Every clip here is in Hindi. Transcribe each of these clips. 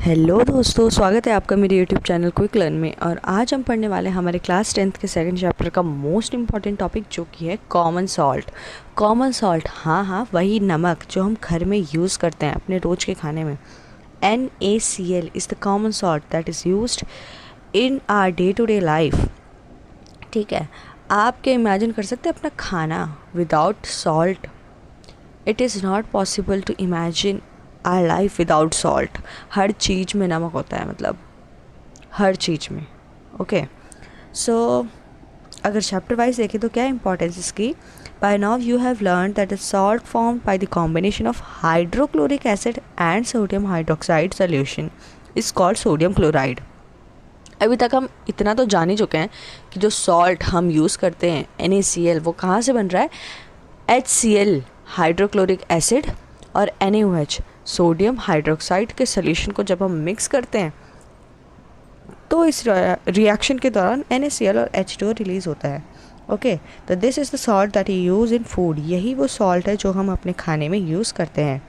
हेलो दोस्तों, स्वागत है आपका मेरे यूट्यूब चैनल क्विक लर्न में। और आज हम पढ़ने वाले हैं हमारे क्लास 10th के सेकंड चैप्टर का मोस्ट इम्पॉर्टेंट टॉपिक, जो कि है कॉमन सॉल्ट। कॉमन सॉल्ट, हाँ, वही नमक जो हम घर में यूज़ करते हैं अपने रोज़ के खाने में। NaCl is the common salt that is used in our day to day life. ठीक है, आप क्या इमेजिन कर सकते हैं अपना खाना without salt? It is not possible to imagine our life without salt. हर चीज़ में नमक होता है, मतलब हर चीज़ में। ओके, सो अगर चैप्टर वाइज देखें तो क्या इंपॉर्टेंस इसकी? By now you have learn that the salt form by the combination of hydrochloric acid and sodium hydroxide solution is called sodium chloride. अभी तक हम इतना तो जान ही चुके हैं कि जो सॉल्ट हम यूज़ करते हैं NaCl, वो कहाँ से बन रहा है? HCl हाइड्रोक्लोरिक एसिड और NaOH सोडियम हाइड्रोक्साइड के सोल्यूशन को जब हम मिक्स करते हैं तो इस रिएक्शन के दौरान NaCl और H2O रिलीज़ होता है। ओके, तो this is the salt that you use in food. यही वो सॉल्ट है जो हम अपने खाने में यूज़ करते हैं।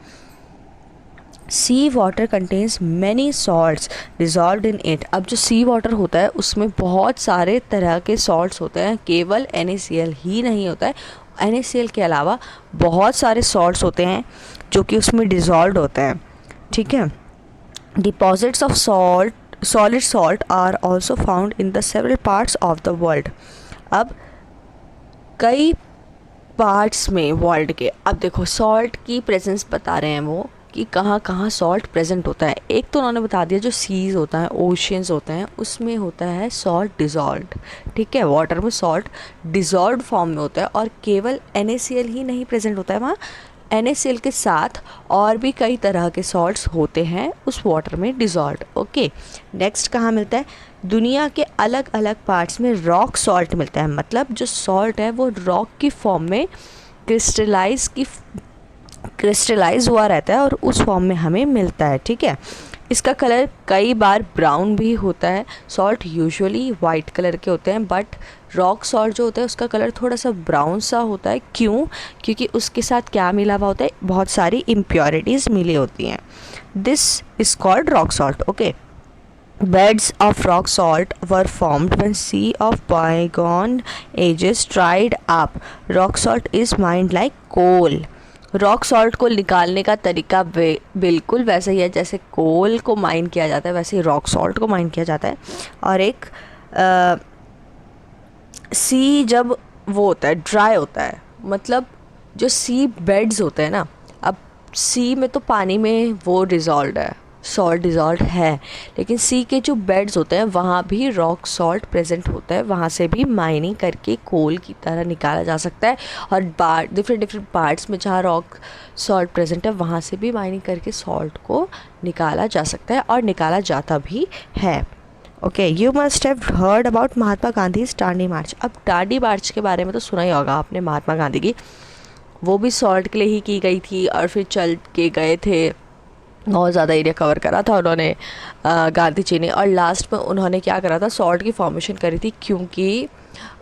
Sea water contains many salts dissolve in it. अब जो सी वाटर होता है उसमें बहुत सारे तरह के सॉल्ट्स होते हैं, केवल NaCl ही नहीं होता है। NaCl के अलावा बहुत सारे सॉल्ट्स होते हैं जो कि उसमें डिज़ोल्व होते हैं। ठीक है, deposits of solid salt are also found in the several parts of the world. अब कई पार्ट्स में वर्ल्ड के, अब देखो सॉल्ट की प्रेजेंस बता रहे हैं वो कि कहाँ कहाँ सॉल्ट प्रेजेंट होता है। एक तो उन्होंने बता दिया जो सीज़ होता है, ओशियंस होते हैं, उसमें होता है सॉल्ट डिज़ोल्व। ठीक है, वाटर में सॉल्ट डिज़ोल्व फॉर्म में होता है और केवल NaCl ही नहीं प्रेजेंट होता है वहाँ। NaCl के साथ और भी कई तरह के सॉल्ट्स होते हैं उस वाटर में डिज़ोल्व। ओके, नेक्स्ट कहाँ मिलता है? दुनिया के अलग अलग पार्ट्स में रॉक सॉल्ट मिलता है। मतलब जो सॉल्ट है वो रॉक की फॉर्म में क्रिस्टलाइज हुआ रहता है और उस फॉर्म में हमें मिलता है। ठीक है, इसका कलर कई बार ब्राउन भी होता है। सॉल्ट यूजुअली वाइट कलर के होते हैं, बट रॉक सॉल्ट जो होता है उसका कलर थोड़ा सा ब्राउन सा होता है। क्यों? क्योंकि उसके साथ क्या मिला हुआ होता है? बहुत सारी इम्प्योरिटीज़ मिली होती हैं। This is called rock salt. Okay, beds of rock salt were formed when sea of bygone ages dried up. Rock salt is mined like coal. Rock salt को निकालने का तरीका बिल्कुल वैसा ही है जैसे कोल को माइन किया जाता है, वैसे ही रॉक सॉल्ट को माइन किया जाता है। और एक सी जब वो होता है ड्राई होता है, मतलब जो सी बेड्स होते हैं ना, अब सी में तो पानी में वो डिज़ोल्व है, सॉल्ट डिज़ोल्व है, लेकिन सी के जो बेड्स होते हैं वहाँ भी रॉक सॉल्ट प्रेजेंट होता है। वहाँ से भी माइनिंग करके कोल की तरह निकाला जा सकता है। और डिफरेंट पार्ट्स में जहाँ रॉक सॉल्ट प्रेजेंट है वहाँ से भी माइनिंग करके सॉल्ट को निकाला जा सकता है और निकाला जाता भी है। Okay, you must have heard about Mahatma Gandhi Dandi march. अब दांडी मार्च के बारे में तो सुना ही होगा आपने, महात्मा गांधी की। वो भी सॉल्ट के लिए ही की गई थी और फिर चल के गए थे, बहुत ज़्यादा एरिया कवर करा था उन्होंने, गांधी जी ने। और लास्ट में उन्होंने क्या करा था? सॉल्ट की फॉर्मेशन करी थी, क्योंकि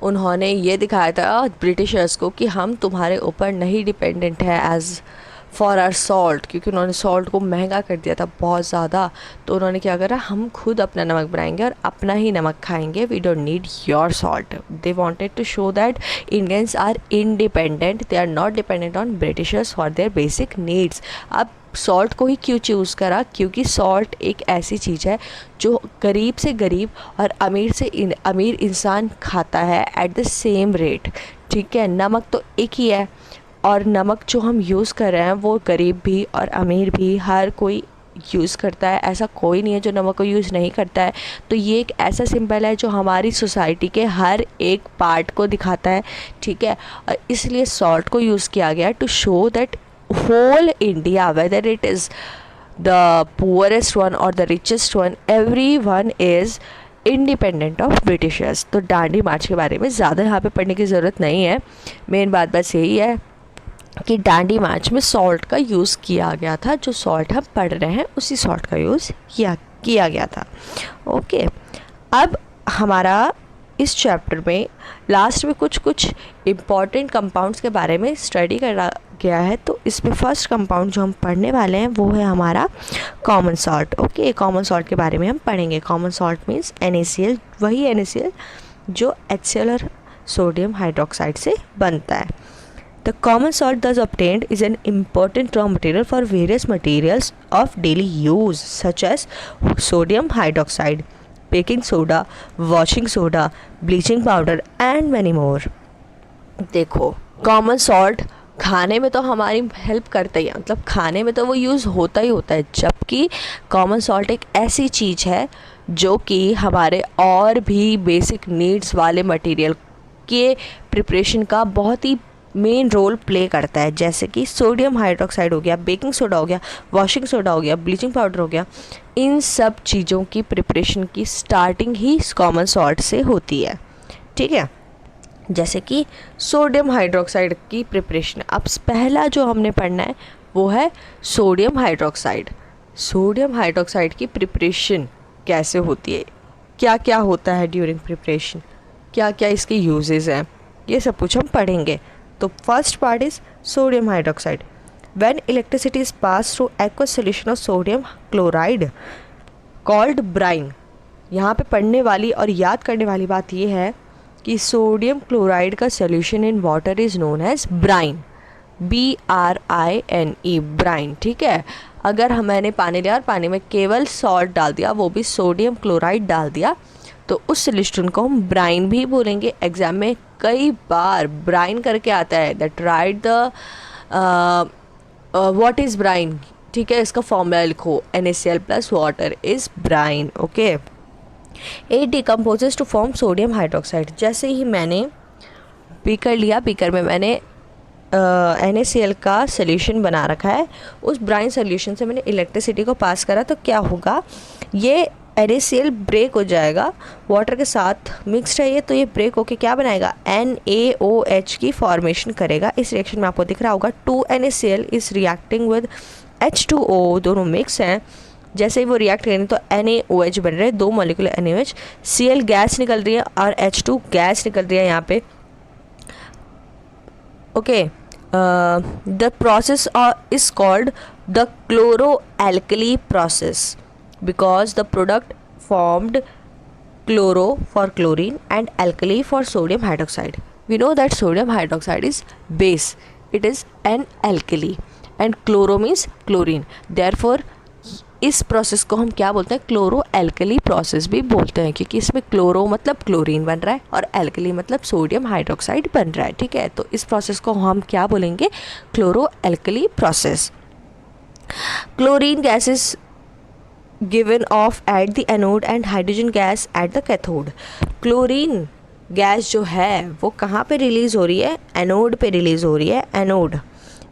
उन्होंने ये दिखाया था ब्रिटिशर्स को कि हम तुम्हारे ऊपर नहीं डिपेंडेंट है एज़ फॉर आर सॉल्ट, क्योंकि उन्होंने सॉल्ट को महंगा कर दिया था बहुत ज़्यादा। तो उन्होंने क्या करा? हम खुद अपना नमक बनाएंगे और अपना ही नमक खाएंगे, we don't need your salt. They wanted to show that Indians are independent, they are not dependent on Britishers for their basic needs. अब सॉल्ट को ही क्यों चूज़ करा? क्योंकि सॉल्ट एक ऐसी चीज़ है जो गरीब से गरीब और अमीर से अमीर इंसान खाता है एट द सेम रेट। ठीक है, नमक तो एक ही है और नमक जो हम यूज़ कर रहे हैं वो गरीब भी और अमीर भी हर कोई यूज़ करता है। ऐसा कोई नहीं है जो नमक को यूज़ नहीं करता है। तो ये एक ऐसा सिंबल है जो हमारी सोसाइटी के हर एक पार्ट को दिखाता है। ठीक है, और इसलिए सॉल्ट को यूज़ किया गया to show that whole India, whether it is the poorest one or the richest one, everyone is independent of Britishers। तो दांडी मार्च के बारे में ज़्यादा यहाँ पे पढ़ने की ज़रूरत नहीं है। मेन बात बस यही है कि दांडी मार्च में सॉल्ट का यूज़ किया गया था। जो सॉल्ट हम पढ़ रहे हैं उसी सॉल्ट का यूज़ किया गया था। ओके, अब हमारा इस चैप्टर में लास्ट में कुछ इम्पॉर्टेंट कंपाउंड्स के बारे में स्टडी गया है। तो इसमें फर्स्ट कंपाउंड जो हम पढ़ने वाले हैं वो है हमारा common salt. Okay, common salt के बारे में हम पढ़ेंगे। कॉमन सॉल्ट मीन्स NaCl, वही NaCl जो HCl और सोडियम हाइड्रोक्साइड से बनता है। The common salt thus obtained is an important raw material for various materials of daily use such as sodium hydroxide, baking soda, washing soda, bleaching powder and many more। देखो, कॉमन सॉल्ट खाने में तो हमारी हेल्प करता ही है, मतलब खाने में तो वो यूज़ होता ही होता है, जबकि कॉमन सॉल्ट एक ऐसी चीज़ है जो कि हमारे और भी बेसिक नीड्स वाले मटेरियल के प्रिपरेशन का बहुत ही मेन रोल प्ले करता है। जैसे कि सोडियम हाइड्रोक्साइड हो गया, बेकिंग सोडा हो गया, वॉशिंग सोडा हो गया, ब्लीचिंग पाउडर हो गया, इन सब चीज़ों की प्रिपरेशन की स्टार्टिंग ही कॉमन सॉल्ट से होती है। ठीक है, जैसे कि सोडियम हाइड्रोक्साइड की प्रिपरेशन, अब पहला जो हमने पढ़ना है वो है सोडियम हाइड्रोक्साइड। सोडियम हाइड्रोक्साइड की प्रिपरेशन कैसे होती है, क्या क्या होता है ड्यूरिंग प्रिपरेशन, क्या क्या इसके यूजेस हैं, ये सब कुछ हम पढ़ेंगे। तो first part is sodium hydroxide. When electricity is pass through aqueous solution of sodium chloride called brine. यहाँ पे पढ़ने वाली और याद करने वाली बात ये है कि सोडियम क्लोराइड का solution in water is known as brine, BRINE, brine. ठीक है, अगर मैंने पानी लिया और पानी में केवल सॉल्ट डाल दिया, वो भी सोडियम क्लोराइड डाल दिया, तो उस सॉल्यूशन को हम ब्राइन भी बोलेंगे। एग्जाम में कई बार ब्राइन करके आता है, that right the what is brine. ठीक है, इसका फॉर्मूला लिखो, NaCl plus water is brine. Okay, it decomposes to form sodium hydroxide. जैसे ही मैंने बीकर लिया, बीकर में मैंने NaCl का सोल्यूशन बना रखा है, उस ब्राइन सोल्यूशन से मैंने इलेक्ट्रिसिटी को पास करा, तो क्या होगा, ये NaCl ब्रेक हो जाएगा, वाटर के साथ मिक्सड है ये, तो ये ब्रेक होके क्या बनाएगा, NaOH की फॉर्मेशन करेगा। इस रिएक्शन में आपको दिख रहा होगा 2 NaCl is reacting with H2O, दोनों मिक्स हैं। जैसे ही वो रिएक्ट करेंगे तो NaOH बन रहे हैं, 2 मॉलिक्यूल NaOH, Cl गैस निकल रही है और H2 गैस निकल रही है यहाँ पे। Okay, the process is called the chloralkali process because the product formed chloro for chlorine and alkali for sodium hydroxide. We know that sodium hydroxide is base, it is an alkali and chloro means chlorine, therefore इस प्रोसेस को हम क्या बोलते हैं, क्लोरो एल्कली प्रोसेस भी बोलते हैं, क्योंकि इसमें क्लोरो मतलब क्लोरीन बन रहा है और एल्कली मतलब सोडियम हाइड्रोक्साइड बन रहा है। ठीक है, तो इस प्रोसेस को हम क्या बोलेंगे, chloro alkali process. Chlorine gas is given off at the anode and hydrogen gas at the cathode। Chlorine gas जो है वो कहाँ पे रिलीज़ हो रही है, एनोड पे रिलीज़ हो रही है।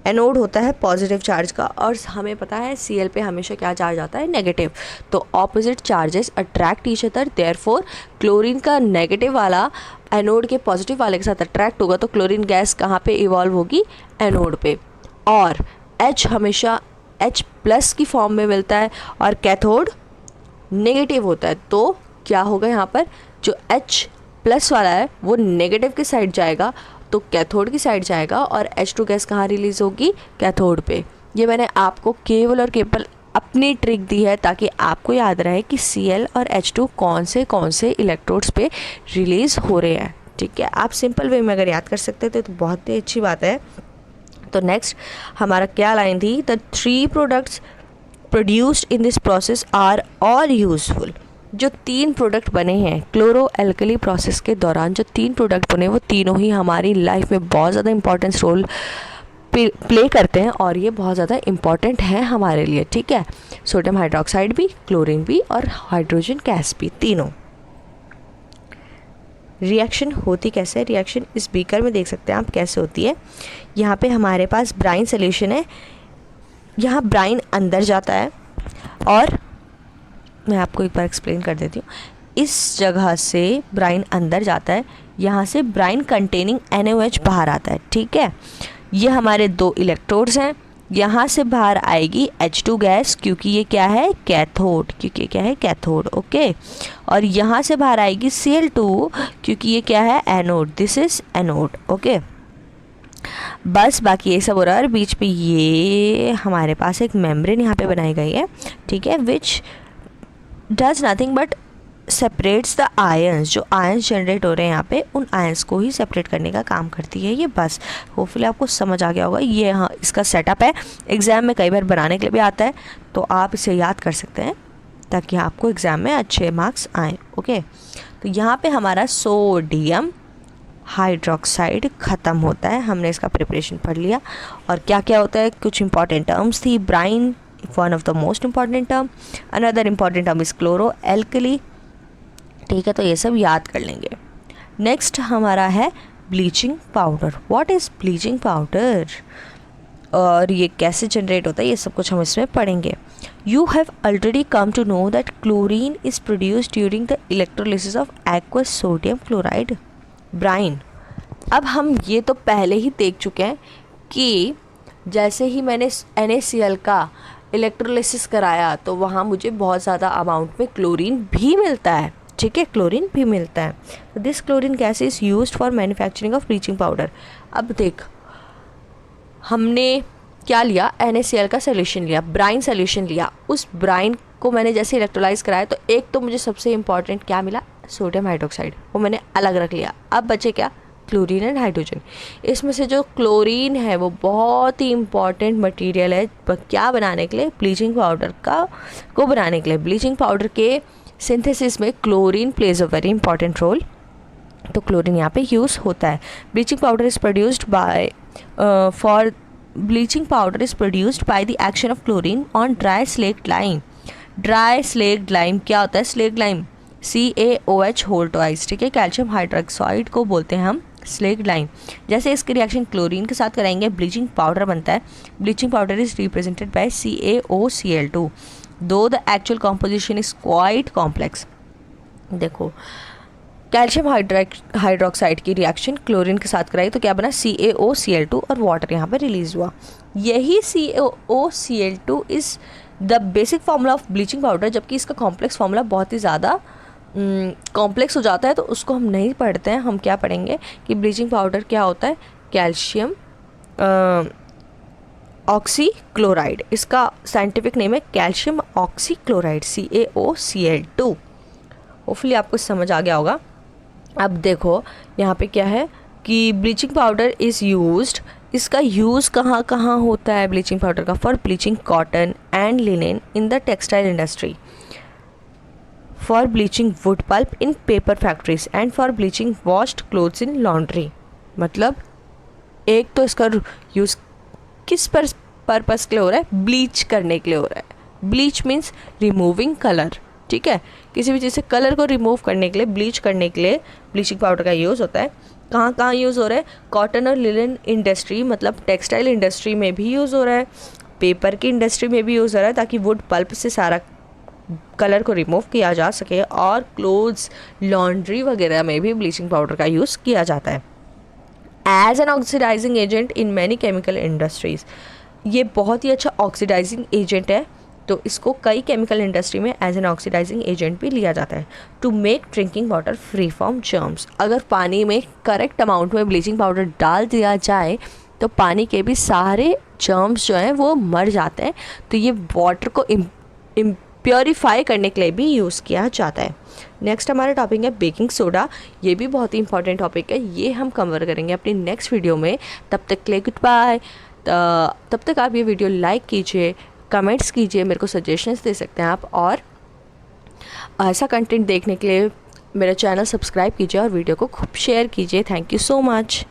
एनोड होता है पॉजिटिव चार्ज का, और हमें पता है Cl पे हमेशा क्या चार्ज आता है, नेगेटिव। तो opposite charges attract each other, therefore chlorine का नेगेटिव वाला एनोड के पॉजिटिव वाले के साथ अट्रैक्ट होगा, तो क्लोरीन गैस कहाँ पे इवॉल्व होगी, एनोड पे। और H हमेशा H प्लस की फॉर्म में मिलता है और कैथोड नेगेटिव होता है, तो क्या होगा यहाँ पर, जो H प्लस वाला है वो नेगेटिव की साइड जाएगा, तो कैथोड की साइड जाएगा, और H2 गैस कहाँ रिलीज़ होगी, कैथोड पे। ये मैंने आपको केवल और केवल अपनी ट्रिक दी है ताकि आपको याद रहे कि Cl और H2 कौन से इलेक्ट्रोड्स पे रिलीज़ हो रहे हैं। ठीक है, आप सिंपल वे में अगर याद कर सकते हैं तो बहुत ही अच्छी बात है। तो नेक्स्ट हमारा क्या लाइन थी, the 3 products produced in this process are all useful. जो 3 प्रोडक्ट बने हैं क्लोरो एल्कली प्रोसेस के दौरान, जो 3 प्रोडक्ट बने वो तीनों ही हमारी लाइफ में बहुत ज़्यादा इंपॉर्टेंस रोल प्ले करते हैं, और ये बहुत ज़्यादा इम्पॉर्टेंट है हमारे लिए। ठीक है, सोडियम हाइड्रोक्साइड भी, क्लोरीन भी और हाइड्रोजन गैस भी, तीनों। रिएक्शन होती कैसे है, रिएक्शन इस बीकर में देख सकते हैं आप कैसे होती है। यहाँ पे हमारे पास ब्राइन सोल्यूशन है, यहाँ ब्राइन अंदर जाता है, और मैं आपको एक बार एक्सप्लेन कर देती हूँ। इस जगह से ब्राइन अंदर जाता है, यहाँ से ब्राइन कंटेनिंग NaOH बाहर आता है। ठीक है, ये हमारे 2 इलेक्ट्रोड्स हैं, यहाँ से बाहर आएगी H2 गैस, क्योंकि ये क्या है, कैथोड, क्योंकि ये क्या है, कैथोड। ओके, और यहाँ से बाहर आएगी Cl2, क्योंकि ये क्या है, anode, this is anode. Okay, बस बाकी ये सब हो रहा है और बीच पे ये हमारे पास एक मेम्ब्रेन यहाँ पे बनाई गई है, ठीक है, which does nothing but separates the ions. जो आयंस जनरेट हो रहे हैं यहाँ पे, उन आयंस को ही सेपरेट करने का काम करती है ये। बस होपफुली आपको समझ आ गया होगा। ये हाँ इसका सेटअप है, एग्ज़ाम में कई बार बनाने के लिए भी आता है, तो आप इसे याद कर सकते हैं ताकि आपको एग्ज़ाम में अच्छे मार्क्स आएँ। ओके, तो यहाँ पे हमारा सोडियम हाइड्रोक्साइड ख़त्म होता है। हमने इसका प्रिपरेशन पढ़ लिया और क्या क्या होता है, कुछ इंपॉर्टेंट टर्म्स थी। Brine one of the most important term, another important term is chloro alkali, ठीक है, तो ये सब याद कर लेंगे। नेक्स्ट हमारा है bleaching powder. What is bleaching powder और ये कैसे जनरेट होता है, ये सब कुछ हम इसमें पढ़ेंगे। You have already come to know that chlorine is produced during the electrolysis of aqueous sodium chloride brine. अब हम ये तो पहले ही देख चुके हैं कि जैसे ही मैंने NaCl का इलेक्ट्रोलिसिस कराया तो वहाँ मुझे बहुत ज़्यादा अमाउंट में क्लोरीन भी मिलता है, ठीक है, क्लोरीन भी मिलता है। तो this chlorine gas is used for manufacturing of bleaching powder. अब देख, हमने क्या लिया, NaCl का सोल्यूशन लिया, ब्राइन सोल्यूशन लिया। उस ब्राइन को मैंने जैसे इलेक्ट्रोलाइज कराया तो एक तो मुझे सबसे इंपॉर्टेंट क्या मिला, सोडियम हाइड्रोक्साइड, वो मैंने अलग रख लिया। अब बचे क्या, क्लोरीन एंड हाइड्रोजन। इसमें से जो क्लोरीन है वो बहुत ही इंपॉर्टेंट मटेरियल है क्या बनाने के लिए, ब्लीचिंग पाउडर को बनाने के लिए। ब्लीचिंग पाउडर के सिंथेसिस में chlorine plays a very important role, तो क्लोरीन यहाँ पे यूज़ होता है। Bleaching powder is produced by bleaching powder is produced by the action of chlorine on dry slaked lime. Dry slaked lime क्या होता है, slaked lime CaOH whole twice, ठीक है, कैल्शियम हाइड्रोक्साइड को बोलते हैं हम स्लेक्ट लाइम। जैसे इसकी रिएक्शन क्लोरीन के साथ कराएंगे, ब्लीचिंग पाउडर बनता है। Bleaching powder is represented by CaOCl2 दो the actual composition is quite complex. देखो, कैल्शियम हाइड्रोक्साइड की रिएक्शन क्लोरीन के साथ कराई तो क्या बना, CaOCl2 और वाटर यहाँ पर रिलीज हुआ। यही CaOCl2 is the basic formula of bleaching powder, जबकि इसका कॉम्प्लेक्स फार्मूला बहुत ही ज़्यादा कॉम्प्लेक्स हो जाता है, तो उसको हम नहीं पढ़ते हैं। हम क्या पढ़ेंगे कि ब्लीचिंग पाउडर क्या होता है, कैल्शियम ऑक्सी क्लोराइड, इसका साइंटिफिक नेम है calcium oxy chloride CaOCl2। Hopefully आपको समझ आ गया होगा। अब देखो यहाँ पे क्या है कि ब्लीचिंग पाउडर इज़ यूज्ड, इसका यूज़ कहाँ कहाँ होता है ब्लीचिंग पाउडर का, for bleaching cotton and linen in the textile industry, for bleaching wood pulp in paper factories and for bleaching washed clothes in laundry. मतलब एक तो इसका यूज़ किस पर्पस के लिए हो रहा है, ब्लीच करने के लिए हो रहा है। ब्लीच मीन्स रिमूविंग कलर, ठीक है, किसी भी चीज़ से कलर को रिमूव करने के लिए, ब्लीच करने के लिए ब्लीचिंग पाउडर का यूज़ होता है। कहाँ कहाँ यूज़ हो रहा है, कॉटन और लिनन इंडस्ट्री, मतलब टेक्सटाइल इंडस्ट्री में भी यूज़ हो रहा है, पेपर की इंडस्ट्री में भी यूज़ हो रहा है, ताकि वुड पल्प से सारा कलर को रिमूव किया जा सके, और क्लोथ्स, लॉन्ड्री वगैरह में भी ब्लीचिंग पाउडर का यूज़ किया जाता है। As an oxidizing agent in many chemical industries, ये बहुत ही अच्छा ऑक्सीडाइजिंग एजेंट है, तो इसको कई केमिकल इंडस्ट्री में एज एन ऑक्सीडाइजिंग एजेंट भी लिया जाता है। To make drinking water free from germs, अगर पानी में करेक्ट अमाउंट में ब्लीचिंग पाउडर डाल दिया जाए तो पानी के भी सारे जर्म्स जो हैं वो मर जाते हैं, तो ये वाटर को प्योरीफाई करने के लिए भी यूज़ किया जाता है। नेक्स्ट हमारा टॉपिक है बेकिंग सोडा, ये भी बहुत ही इंपॉर्टेंट टॉपिक है, ये हम कवर करेंगे अपनी नेक्स्ट वीडियो में। तब तक के लिए गुड बाय। तब तक आप ये वीडियो लाइक कीजिए, कमेंट्स कीजिए, मेरे को सजेशंस दे सकते हैं आप, और ऐसा कंटेंट देखने के लिए मेरा चैनल सब्सक्राइब कीजिए और वीडियो को खूब शेयर कीजिए। Thank you so much.